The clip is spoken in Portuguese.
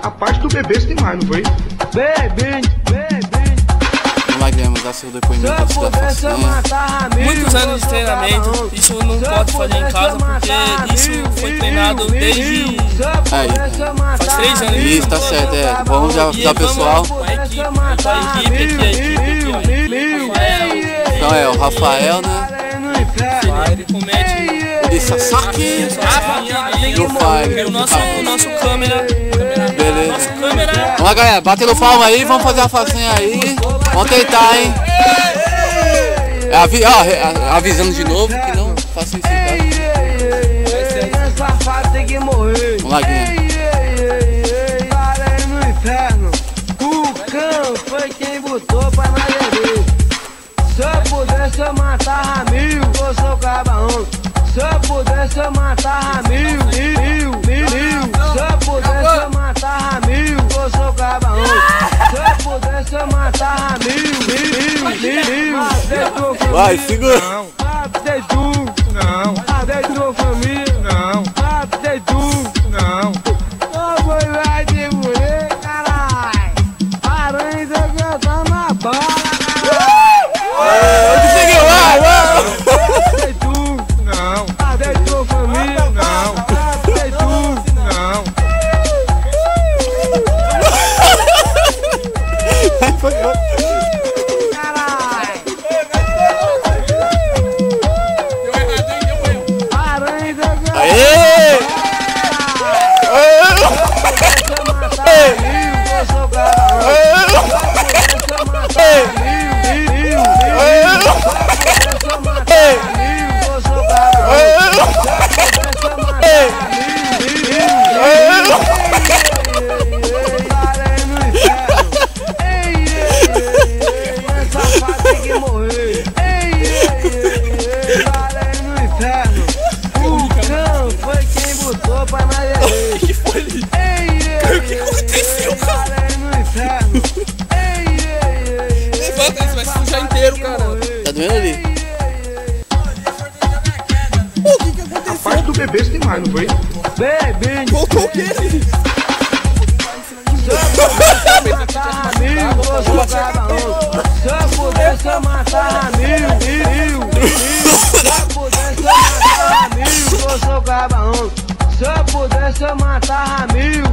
A parte do bebê você tem mais, não foi? Bebê. Vamos lá, Guilherme, dar seu depoimento antes da façanha. Muitos anos de treinamento, isso não pode fazer em casa porque isso foi treinado desde faz 3 anos. Isso, tá certo, é. Vamos já avisar o pessoal. A equipe aqui, Então é o Rafael, né? ele comete De Sasaki e o Fire. o nosso câmera. Beleza. Nosso câmera. Vamos lá, galera, batendo palma aí, vamos fazer a façanha aí. Vamos tentar, hein? Avisando de novo que não faça isso, tá? Safado tem que morrer. Vamos lá, Guilherme. No inferno, o cão foi quem botou pra nós beber. Se eu pudesse eu matava 1000, eu sou cabarão. Se eu pudesse eu matava 1000. Se eu pudesse eu matava 1000, eu sou cabarão. Se eu pudesse eu matava 1000. Matei tua família. Vai, segura. Matei tu. Não, Matei tua família. não, Matei tu. não. Ô, boi vai de mulher, caralho. Aranha jogando na bola, caralho. Conseguiu, vai! Matei tu. Não, Matei tua família. não, Matei tu. não. Caralho. Aranha jogando. Aê! Se eu matar 1000, eu sou cabarão. Se eu matar 1000, se eu matar 1000, eu sou cabarão. Se eu matar 1000, safado tem que morrer. No inferno, o cão foi quem botou pra nós beber. Que foi ali? O que aconteceu, cara? No inferno. Levanta, isso vai se sujar inteiro, cara. Tá doendo ali? A parte do bebê você tem mais, não foi? Bebê. Voltou o quê? Se eu matava 1000, eu sou cabarão. Se eu pudesse eu matava 1000. Se eu pudesse eu matava 1000, eu sou cabarão. Se eu pudesse eu matava 1000.